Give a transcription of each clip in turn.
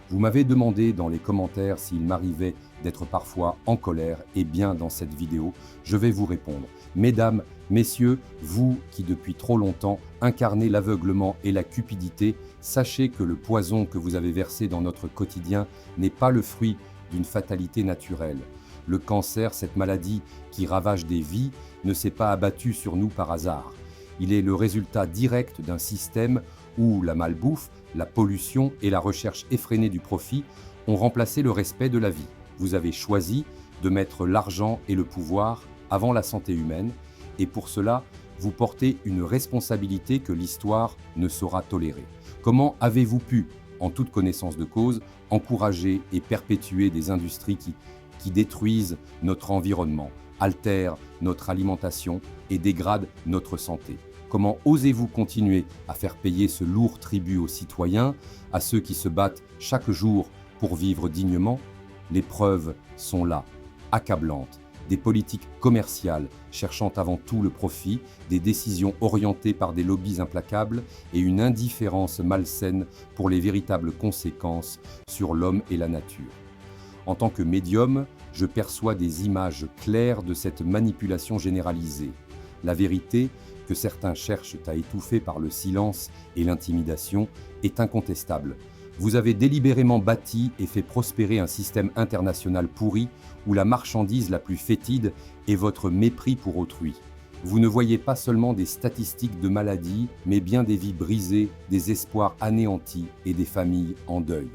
Vous m'avez demandé dans les commentaires s'il m'arrivait d'être parfois en colère, et bien dans cette vidéo, je vais vous répondre. Mesdames, messieurs, vous qui depuis trop longtemps incarnez l'aveuglement et la cupidité, sachez que le poison que vous avez versé dans notre quotidien n'est pas le fruit d'une fatalité naturelle. Le cancer, cette maladie qui ravage des vies, ne s'est pas abattu sur nous par hasard. Il est le résultat direct d'un système où la malbouffe, la pollution et la recherche effrénée du profit ont remplacé le respect de la vie. Vous avez choisi de mettre l'argent et le pouvoir avant la santé humaine, et pour cela, vous portez une responsabilité que l'histoire ne saura tolérer. Comment avez-vous pu, en toute connaissance de cause, encourager et perpétuer des industries qui détruisent notre environnement, altèrent notre alimentation et dégradent notre santé? Comment osez-vous continuer à faire payer ce lourd tribut aux citoyens, à ceux qui se battent chaque jour pour vivre dignement? Les preuves sont là, accablantes. Des politiques commerciales cherchant avant tout le profit, des décisions orientées par des lobbies implacables et une indifférence malsaine pour les véritables conséquences sur l'homme et la nature. En tant que médium, je perçois des images claires de cette manipulation généralisée. La vérité, que certains cherchent à étouffer par le silence et l'intimidation, est incontestable. Vous avez délibérément bâti et fait prospérer un système international pourri où la marchandise la plus fétide est votre mépris pour autrui. Vous ne voyez pas seulement des statistiques de maladies, mais bien des vies brisées, des espoirs anéantis et des familles en deuil.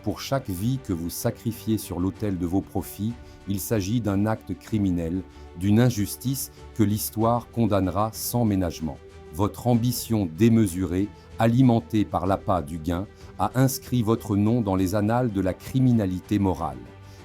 Pour chaque vie que vous sacrifiez sur l'autel de vos profits, il s'agit d'un acte criminel, d'une injustice que l'histoire condamnera sans ménagement. Votre ambition démesurée, alimentée par l'appât du gain, a inscrit votre nom dans les annales de la criminalité morale.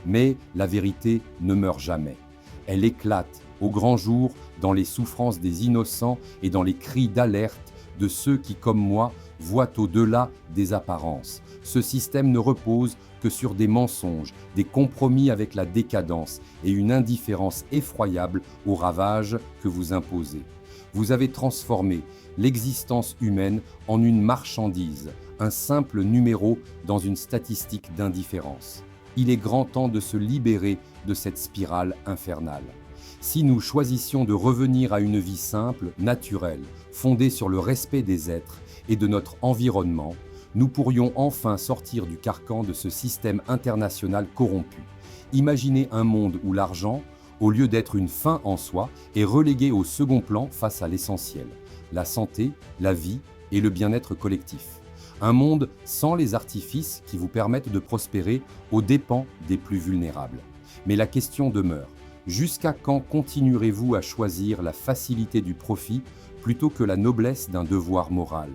Mais la vérité ne meurt jamais. Elle éclate au grand jour dans les souffrances des innocents et dans les cris d'alerte de ceux qui, comme moi, voient au-delà des apparences. Ce système ne repose que sur des mensonges, des compromis avec la décadence et une indifférence effroyable aux ravages que vous imposez. Vous avez transformé l'existence humaine en une marchandise, un simple numéro dans une statistique d'indifférence. Il est grand temps de se libérer de cette spirale infernale. Si nous choisissions de revenir à une vie simple, naturelle, fondée sur le respect des êtres et de notre environnement, nous pourrions enfin sortir du carcan de ce système international corrompu. Imaginez un monde où l'argent, au lieu d'être une fin en soi, est relégué au second plan face à l'essentiel, la santé, la vie et le bien-être collectif. Un monde sans les artifices qui vous permettent de prospérer aux dépens des plus vulnérables. Mais la question demeure. Jusqu'à quand continuerez-vous à choisir la facilité du profit plutôt que la noblesse d'un devoir moral?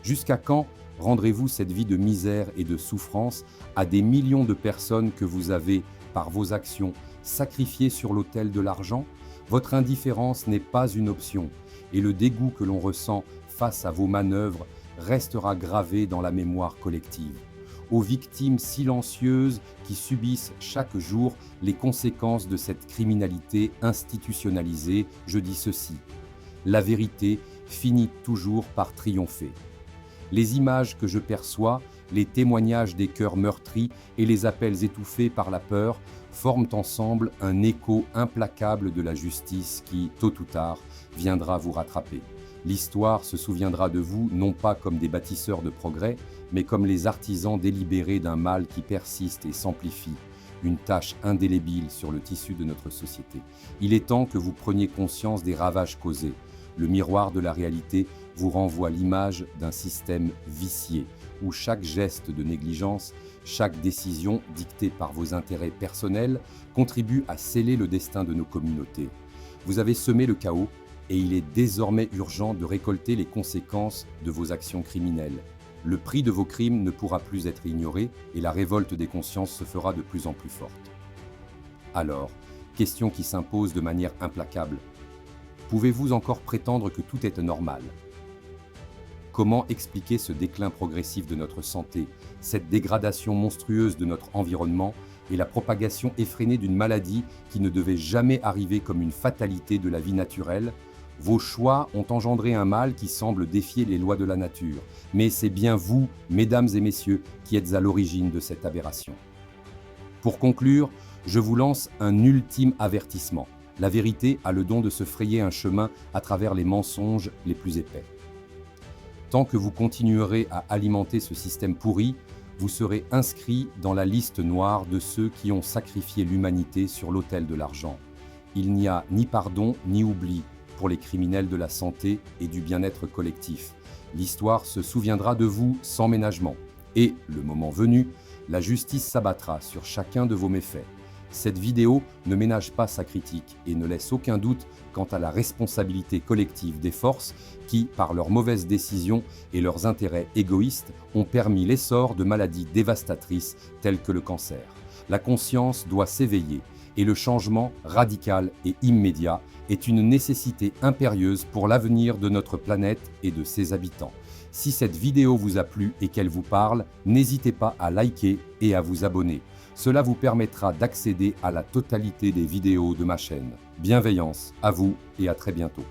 Jusqu'à quand rendrez-vous cette vie de misère et de souffrance à des millions de personnes que vous avez, par vos actions, sacrifiées sur l'autel de l'argent? Votre indifférence n'est pas une option, et le dégoût que l'on ressent face à vos manœuvres restera gravé dans la mémoire collective. Aux victimes silencieuses qui subissent chaque jour les conséquences de cette criminalité institutionnalisée, je dis ceci: la vérité finit toujours par triompher. Les images que je perçois, les témoignages des cœurs meurtris et les appels étouffés par la peur forment ensemble un écho implacable de la justice qui, tôt ou tard, viendra vous rattraper. L'histoire se souviendra de vous non pas comme des bâtisseurs de progrès, mais comme les artisans délibérés d'un mal qui persiste et s'amplifie, une tache indélébile sur le tissu de notre société. Il est temps que vous preniez conscience des ravages causés. Le miroir de la réalité vous renvoie l'image d'un système vicié, où chaque geste de négligence, chaque décision dictée par vos intérêts personnels contribue à sceller le destin de nos communautés. Vous avez semé le chaos et il est désormais urgent de récolter les conséquences de vos actions criminelles. Le prix de vos crimes ne pourra plus être ignoré et la révolte des consciences se fera de plus en plus forte. Alors, question qui s'impose de manière implacable. Pouvez-vous encore prétendre que tout est normal? Comment expliquer ce déclin progressif de notre santé, cette dégradation monstrueuse de notre environnement et la propagation effrénée d'une maladie qui ne devait jamais arriver comme une fatalité de la vie naturelle? Vos choix ont engendré un mal qui semble défier les lois de la nature, mais c'est bien vous, mesdames et messieurs, qui êtes à l'origine de cette aberration. Pour conclure, je vous lance un ultime avertissement. La vérité a le don de se frayer un chemin à travers les mensonges les plus épais. Tant que vous continuerez à alimenter ce système pourri, vous serez inscrit dans la liste noire de ceux qui ont sacrifié l'humanité sur l'autel de l'argent. Il n'y a ni pardon ni oubli pour les criminels de la santé et du bien-être collectif. L'histoire se souviendra de vous sans ménagement. Et, le moment venu, la justice s'abattra sur chacun de vos méfaits. Cette vidéo ne ménage pas sa critique et ne laisse aucun doute quant à la responsabilité collective des forces qui, par leurs mauvaises décisions et leurs intérêts égoïstes, ont permis l'essor de maladies dévastatrices telles que le cancer. La conscience doit s'éveiller et le changement radical et immédiat est une nécessité impérieuse pour l'avenir de notre planète et de ses habitants. Si cette vidéo vous a plu et qu'elle vous parle, n'hésitez pas à liker et à vous abonner. Cela vous permettra d'accéder à la totalité des vidéos de ma chaîne. Bienveillance à vous et à très bientôt.